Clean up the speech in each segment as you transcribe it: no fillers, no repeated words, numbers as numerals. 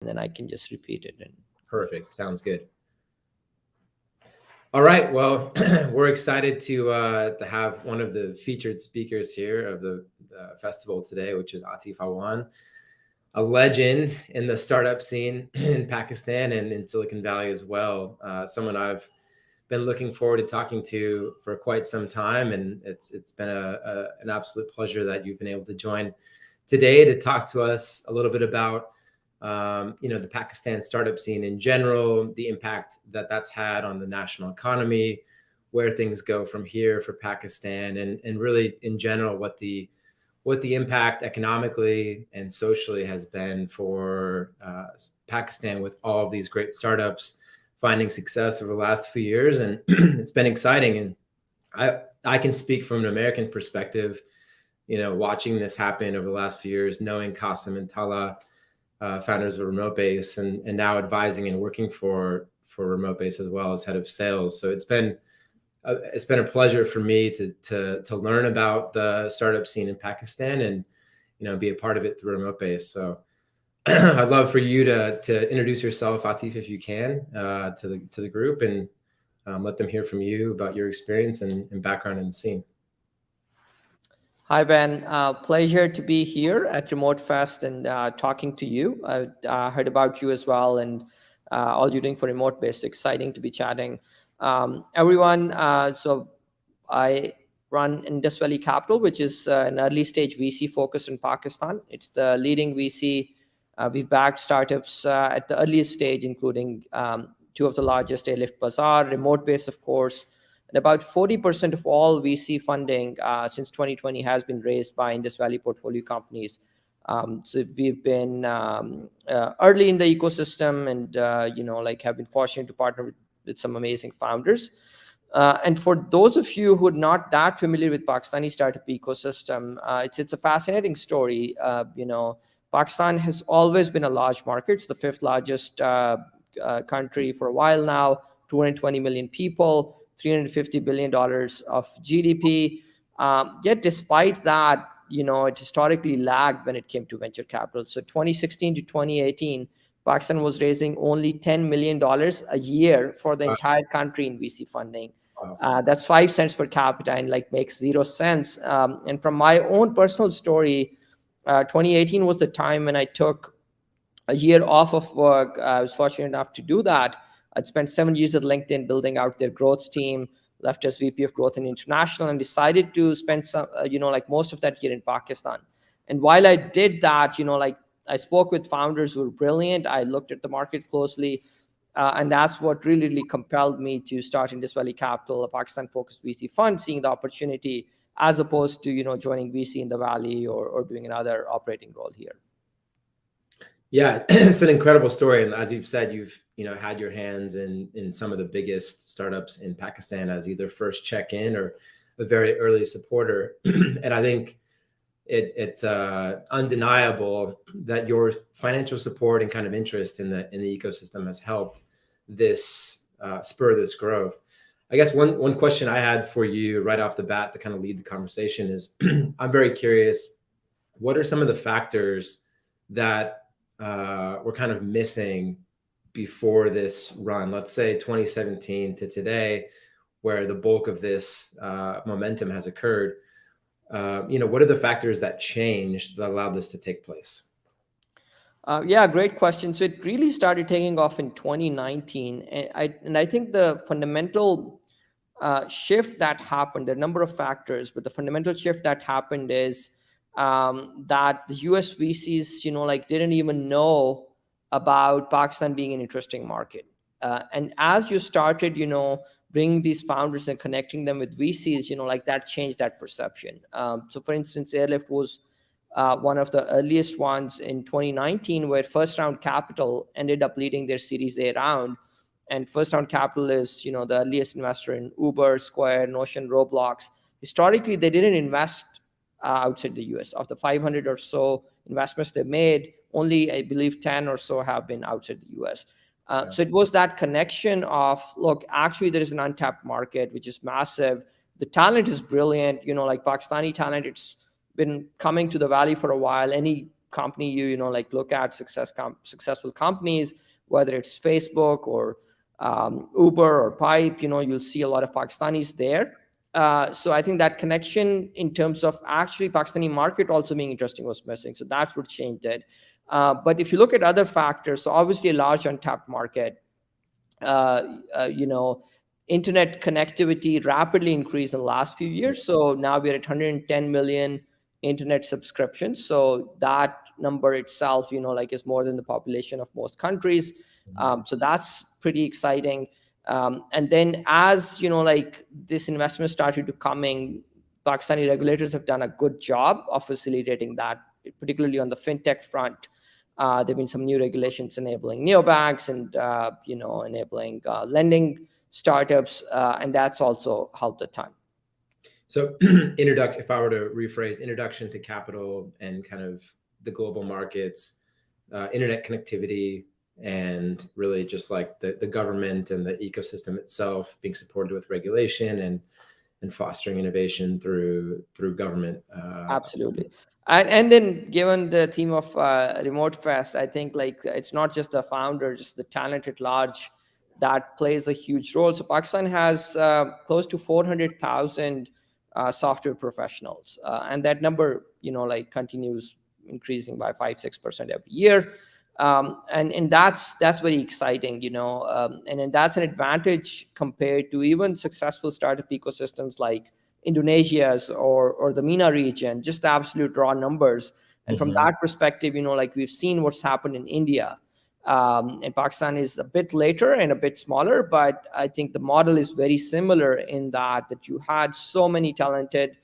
then I can just repeat it. And Perfect. Sounds good. All right. Well, we're excited to have one of the featured speakers here of the festival today, which is Aatif Awan, a legend in the startup scene in Pakistan and in Silicon Valley as well. Someone I've been looking forward to talking to for quite some time, and it's been an absolute pleasure that you've been able to join today to talk to us a little bit about the Pakistan startup scene in general, the impact that that's had on the national economy, where things go from here for Pakistan, and really in general what the impact economically and socially has been for Pakistan with all of these great startups finding success over the last few years. And it's been exciting. And I can speak from an American perspective, watching this happen over the last few years, knowing Qasim and Tala, founders of Remotebase, and now advising and working for Remotebase as well as head of sales. So it's been a pleasure for me to learn about the startup scene in Pakistan and be a part of it through Remotebase. So I'd love for you to introduce yourself, Aatif, if you can, to the group, and let them hear from you about your experience and background in the scene. Hi, Ben. Pleasure to be here at Remote Fest and talking to you. I heard about you as well and all you're doing for Remotebase. Exciting to be chatting. Everyone, so I run Indus Valley Capital, which is an early stage VC focused in Pakistan. It's the leading VC. We've backed startups at the earliest stage, including two of the largest, Airlift Bazaar, Remotebase, of course. And about 40% of all VC funding since 2020 has been raised by Indus Valley portfolio companies. So we've been early in the ecosystem and, have been fortunate to partner with some amazing founders. And for those of you who are not that familiar with Pakistani startup ecosystem, it's a fascinating story. Pakistan has always been a large market. It's the fifth largest country for a while now, 220 million people, $350 billion of GDP. Yet despite that, it historically lagged when it came to venture capital. So 2016 to 2018, Pakistan was raising only $10 million a year for the entire country in VC funding. That's 5 cents per capita and makes 0 sense. And from my own personal story, 2018 was the time when I took a year off of work. I was fortunate enough to do that. I'd spent 7 years at LinkedIn building out their growth team, left as VP of Growth and International, and decided to spend some, most of that year in Pakistan. And while I did that, I spoke with founders who were brilliant. I looked at the market closely, and that's what really compelled me to start Indus Valley Capital, a Pakistan-focused VC fund, seeing the opportunity as opposed to, joining VC in the Valley or doing another operating role here. Yeah, it's an incredible story. And as you've said, you've had your hands in some of the biggest startups in Pakistan as either first check-in or a very early supporter. And I think it's undeniable that your financial support and kind of interest in the ecosystem has helped this spur this growth. I guess one question I had for you right off the bat to kind of lead the conversation is, I'm very curious, what are some of the factors that we're kind of missing before this run, let's say 2017 to today, where the bulk of this momentum has occurred? What are the factors that changed that allowed this to take place? Yeah, great question. So it really started taking off in 2019. And I think the fundamental shift that happened, there are a number of factors, but the fundamental shift that happened is that the US VCs, didn't even know about Pakistan being an interesting market. And as you started, bringing these founders and connecting them with VCs, that changed that perception. So for instance, Airlift was one of the earliest ones in 2019 where first round capital ended up leading their Series A round. And first round capital is, the earliest investor in Uber, Square, Notion, Roblox. Historically, they didn't invest outside the US. Of the 500 or so investments they made, only, I believe, 10 or so have been outside the US. So it was that connection of, look, actually there is an untapped market, which is massive. The talent is brilliant, Pakistani talent. It's been coming to the Valley for a while. Any company you like look at, successful companies, whether it's Facebook or Uber or Pipe, you'll see a lot of Pakistanis there. So I think that connection in terms of actually Pakistani market also being interesting was missing. So that's what changed it. But if you look at other factors, so obviously a large untapped market, you know, internet connectivity rapidly increased in the last few years. So now we're at 110 million internet subscriptions. So that number itself, like is more than the population of most countries. So that's pretty exciting. And then as, like this investment started to coming, Pakistani regulators have done a good job of facilitating that, particularly on the fintech front. There have been some new regulations enabling neobanks and enabling lending startups, and that's also helped a ton. So if I were to rephrase, introduction to capital and kind of the global markets, internet connectivity, and really just like the government and the ecosystem itself being supported with regulation and fostering innovation through government. Absolutely. And then given the theme of Remote Fest, I think like it's not just the founder, just the talent at large that plays a huge role. So Pakistan has close to 400,000 software professionals, and that number, like continues increasing by 5-6% every year. And that's very exciting, and then that's an advantage compared to even successful startup ecosystems like Indonesia's or the MENA region, just the absolute raw numbers. And from that perspective, like we've seen what's happened in India. And Pakistan is a bit later and a bit smaller, but I think the model is very similar in that you had so many talented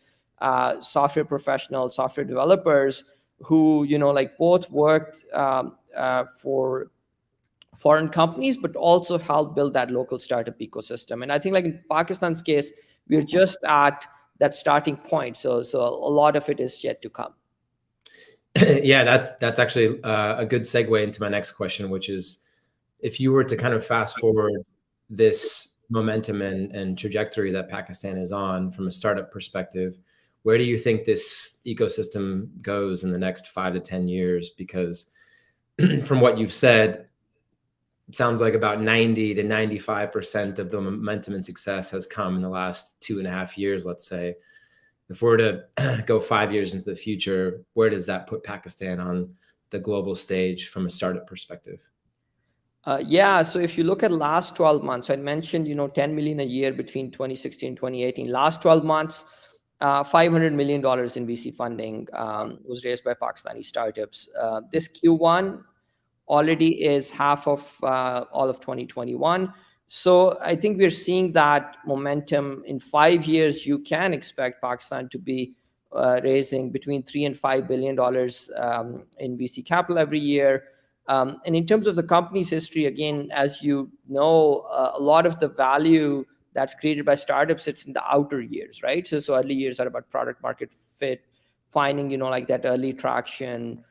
software professionals, software developers who, like both worked for foreign companies, but also help build that local startup ecosystem. And I think like in Pakistan's case, we're just at that starting point. So a lot of it is yet to come. Yeah, that's actually a good segue into my next question, which is if you were to kind of fast forward this momentum and trajectory that Pakistan is on from a startup perspective, where do you think this ecosystem goes in the next 5 to 10 years? Because from what you've said, it sounds like about 90 to 95% of the momentum and success has come in the last 2.5 years, let's say. If we're to go 5 years into the future, where does that put Pakistan on the global stage from a startup perspective? Yeah, so if you look at last 12 months, I mentioned, 10 million a year between 2016 and 2018. Last 12 months, $500 million in VC funding was raised by Pakistani startups. This Q1 already is half of all of 2021. So I think we're seeing that momentum. In 5 years, you can expect Pakistan to be raising between $3 and $5 billion in VC capital every year. And in terms of the company's history, again, as you know, a lot of the value that's created by startups, it's in the outer years, right? So early years are about product market fit, finding, like that early traction,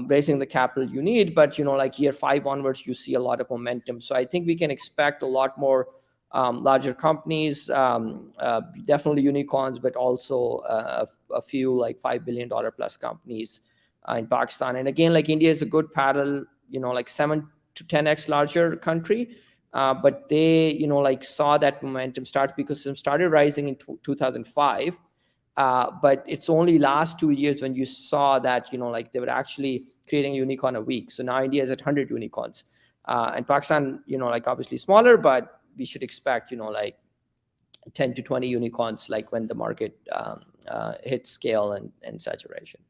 raising the capital you need. But, like year 5 onwards, you see a lot of momentum. So I think we can expect a lot more larger companies, definitely unicorns, but also a few like $5 billion plus companies in Pakistan. And again, like India is a good parallel, like 7 to 10x larger country. But they, like saw that momentum start because it started rising in 2005. But it's only last 2 years when you saw that, like they were actually creating a unicorn a week. So now India is at 100 unicorns. And Pakistan, like obviously smaller, but we should expect, like 10 to 20 unicorns, like when the market hits scale and saturation.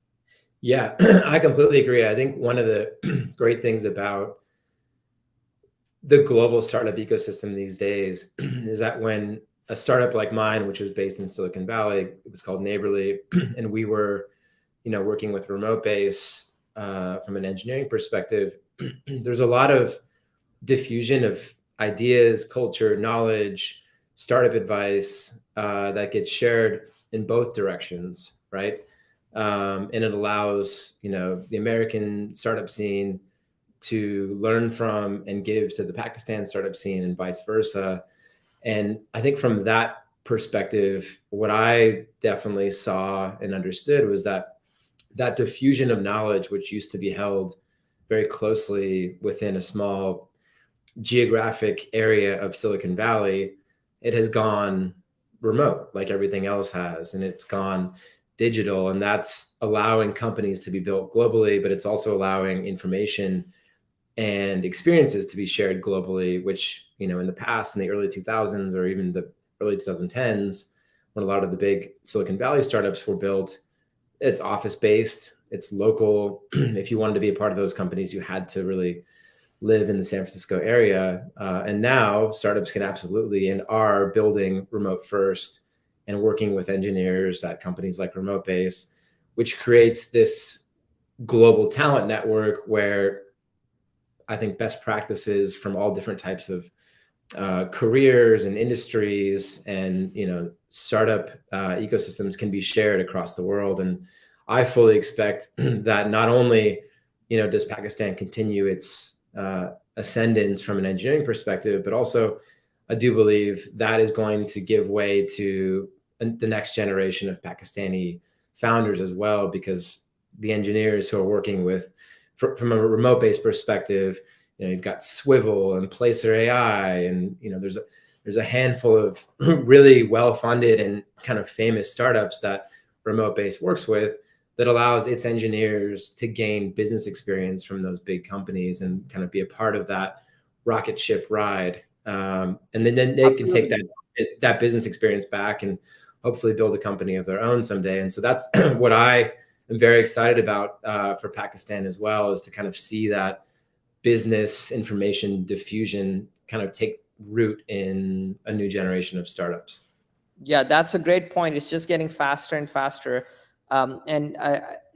Yeah, I completely agree. I think one of the great things about the global startup ecosystem these days is that when a startup like mine, which was based in Silicon Valley, it was called Neighborly, and we were, working with Remotebase from an engineering perspective, there's a lot of diffusion of ideas, culture, knowledge, startup advice that gets shared in both directions, right? And it allows, the American startup scene to learn from and give to the Pakistan startup scene and vice versa. And I think from that perspective, what I definitely saw and understood was that that diffusion of knowledge, which used to be held very closely within a small geographic area of Silicon Valley, it has gone remote like everything else has, and it's gone digital, and that's allowing companies to be built globally, but it's also allowing information and experiences to be shared globally, which, in the past, in the early 2000s or even the early 2010s, when a lot of the big Silicon Valley startups were built, it's office based, it's local. If you wanted to be a part of those companies, you had to really live in the San Francisco area. And now startups can absolutely and are building remote first and working with engineers at companies like Remotebase, which creates this global talent network where I think best practices from all different types of careers and industries and startup ecosystems can be shared across the world. And I fully expect that not only does Pakistan continue its ascendance from an engineering perspective, but also I do believe that is going to give way to the next generation of Pakistani founders as well, because the engineers who are working with, from a remote-based perspective, you've got Swivel and Placer AI, and there's a handful of really well-funded and kind of famous startups that Remotebase works with that allows its engineers to gain business experience from those big companies and kind of be a part of that rocket ship ride. And then they can take that business experience back and hopefully build a company of their own someday. And so that's what I am very excited about for Pakistan as well, is to kind of see that business information diffusion kind of take root in a new generation of startups. Yeah, that's a great point. It's just getting faster and faster. And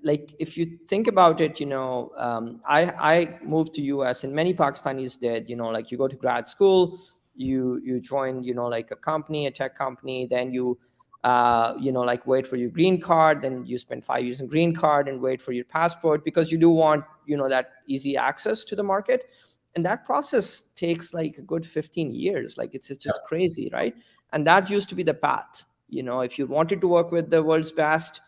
like, if you think about it, I moved to US, and many Pakistanis did. Like, you go to grad school, you join, like a company, a tech company, then you like wait for your green card, then you spend 5 years in green card and wait for your passport, because you do want that easy access to the market. And that process takes like a good 15 years. Like, it's just crazy, right? And that used to be the path. If you wanted to work with the world's best,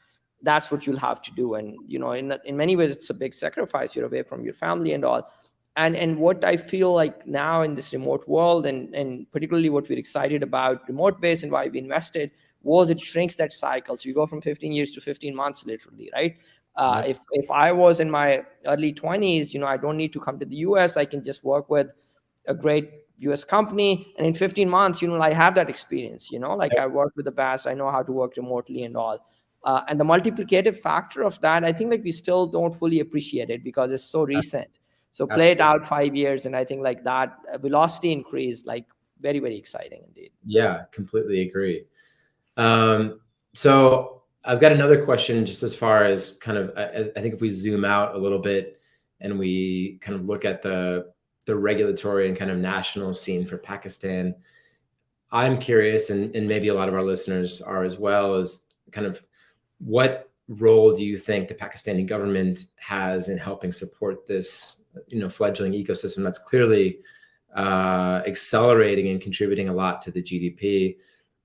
that's what you'll have to do. And in many ways, it's a big sacrifice. You're away from your family and all. And what I feel like now in this remote world, and particularly what we're excited about Remotebase and why we invested, was it shrinks that cycle. So you go from 15 years to 15 months, literally, right? If I was in my early 20s, I don't need to come to the US. I can just work with a great US company, and in 15 months, I have that experience. Like, I work with the best. I know how to work remotely and all. And the multiplicative factor of that, I think, like, we still don't fully appreciate it because it's so recent. So play it out 5 years, and I think like that velocity increase, like, very, very exciting indeed. Yeah, completely agree. So I've got another question, just as far as kind of, I think if we zoom out a little bit and we kind of look at the regulatory and kind of national scene for Pakistan, I'm curious, and maybe a lot of our listeners are as well, is kind of what role do you think the Pakistani government has in helping support this, fledgling ecosystem that's clearly accelerating and contributing a lot to the GDP?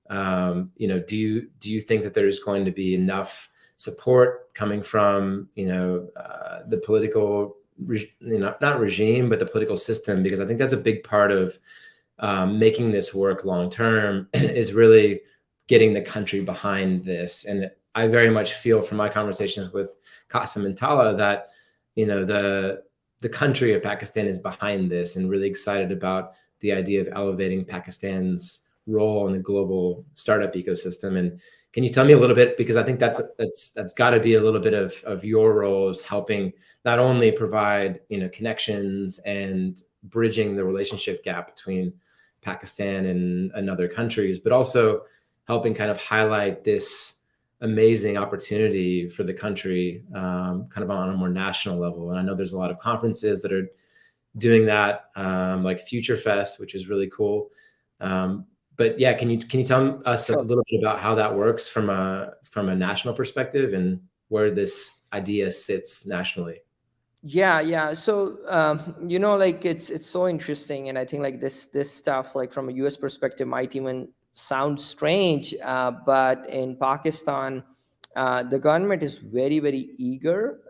Do you think that there's going to be enough support coming from the political not regime, but the political system? Because I think that's a big part of making this work long term is really getting the country behind this. And I very much feel from my conversations with Qasim and Tala that the country of Pakistan is behind this and really excited about the idea of elevating Pakistan's role in the global startup ecosystem. And can you tell me a little bit, because I think that's got to be a little bit of your role, is helping not only provide connections and bridging the relationship gap between Pakistan and other countries, but also helping kind of highlight this amazing opportunity for the country, kind of on a more national level. And I know there's a lot of conferences that are doing that, like Future Fest, which is really cool. But yeah, can you tell us a little bit about how that works from a national perspective and where this idea sits nationally? Yeah. So like, it's so interesting, and I think like this stuff, like, from a US perspective, might even sound strange, but in Pakistan, the government is very, very eager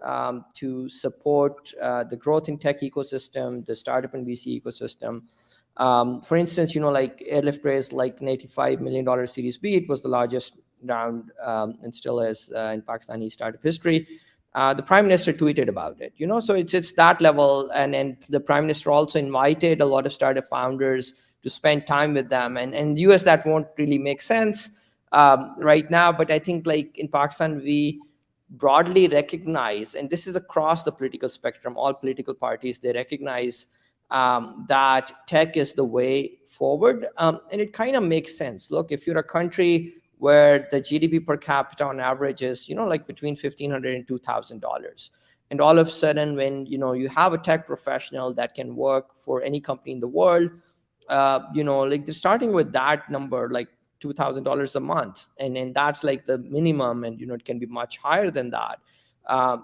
to support the growth in tech ecosystem, the startup and VC ecosystem. For instance, like Airlift raised like an $85 million Series B. It was the largest round and still is in Pakistani startup history. The prime minister tweeted about it, so it's that level. And the prime minister also invited a lot of startup founders to spend time with them. And in the US, that won't really make sense right now. But I think like in Pakistan, we broadly recognize, and this is across the political spectrum, all political parties, they recognize that tech is the way forward. And it kind of makes sense. Look, if you're a country where the GDP per capita on average is, like between $1,500 and $2,000. And all of a sudden, when, you have a tech professional that can work for any company in the world, like they're starting with that number, like $2,000 a month. And that's like the minimum. And, it can be much higher than that.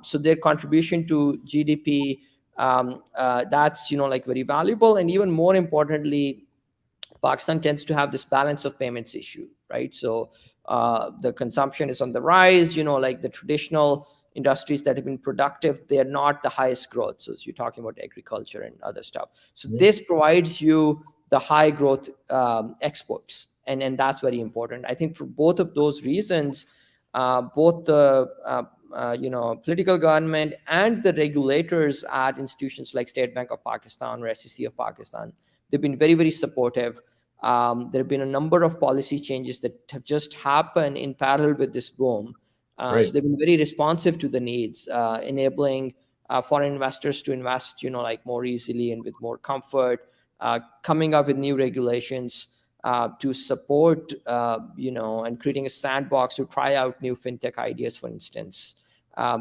So their contribution to GDP, that's, like very valuable. And even more importantly, Pakistan tends to have this balance of payments issue, right? So the consumption is on the rise, like the traditional industries that have been productive, they're not the highest growth. So you're talking about agriculture and other stuff. So this provides you the high growth exports. And that's very important. I think for both of those reasons, both the political government and the regulators at institutions like State Bank of Pakistan or SEC of Pakistan, they've been very, very supportive. There have been a number of policy changes that have just happened in parallel with this boom. So they've been very responsive to the needs, enabling foreign investors to invest, like more easily and with more comfort, coming up with new regulations to support, and creating a sandbox to try out new fintech ideas, for instance.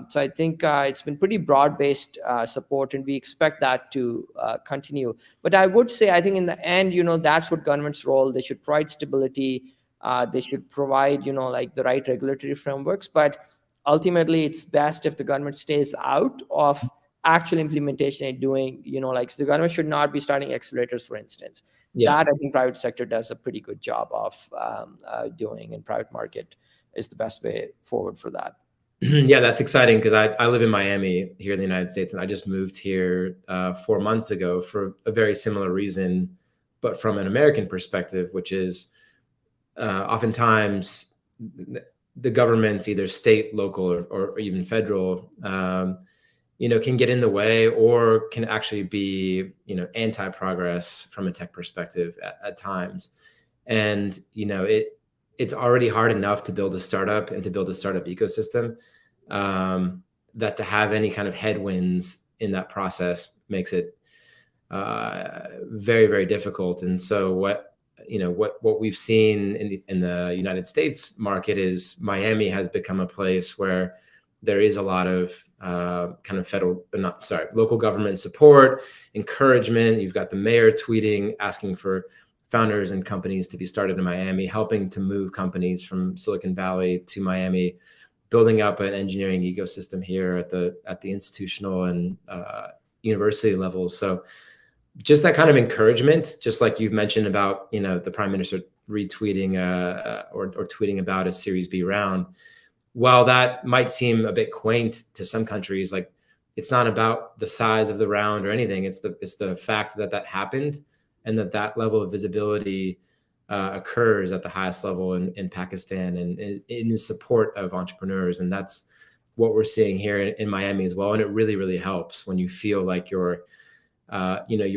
So I think it's been pretty broad-based support, and we expect that to continue. But I would say, I think in the end, that's what government's role. They should provide stability. They should provide, like the right regulatory frameworks. But ultimately, it's best if the government stays out of actual implementation and doing, like so the government should not be starting accelerators, for instance. That I think private sector does a pretty good job of doing, and private market is the best way forward for that. Yeah, that's exciting because I live in Miami here in the United States, and I just moved here 4 months ago for a very similar reason, but from an American perspective, which is oftentimes the governments, either state, local, or even federal, can get in the way or can actually be, anti-progress from a tech perspective at times. And, it's already hard enough to build a startup and to build a startup ecosystem, that to have any kind of headwinds in that process makes it very, very difficult. And so what we've seen in the United States market is Miami has become a place where there is a lot of kind of local government support, encouragement. You've got the mayor tweeting, asking for founders and companies to be started in Miami, helping to move companies from Silicon Valley to Miami, building up an engineering ecosystem here at the institutional and university level. So just that kind of encouragement, just like you've mentioned about, the prime minister retweeting or tweeting about a Series B round. While that might seem a bit quaint to some countries, like it's not about the size of the round or anything. It's the fact that happened, and that level of visibility occurs at the highest level in Pakistan and in support of entrepreneurs. And that's what we're seeing here in Miami as well. And it really, really helps when you feel like your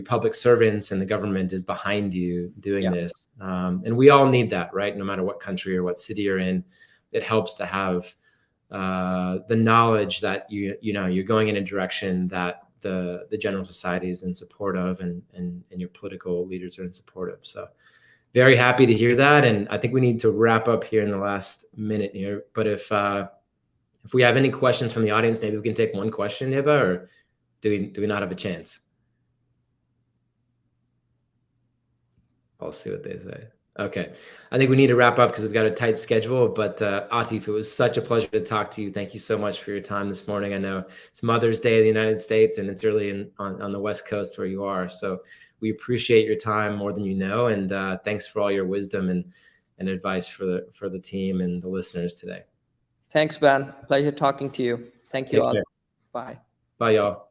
public servants and the government is behind you doing this. And we all need that, right? No matter what country or what city you're in, it helps to have the knowledge that you're going in a direction that the general society is in support of, and your political leaders are in support of. So very happy to hear that. And I think we need to wrap up here in the last minute here. But if we have any questions from the audience, maybe we can take one question, Hiba, or do we not have a chance? I'll see what they say. Okay. I think we need to wrap up because we've got a tight schedule. But Aatif, it was such a pleasure to talk to you. Thank you so much for your time this morning. I know it's Mother's Day in the United States, and it's early on the West Coast where you are. So we appreciate your time more than you know. And thanks for all your wisdom and advice for the team and the listeners today. Thanks, Ben. Pleasure talking to you. Thank you Take all. care. Bye. Bye, y'all.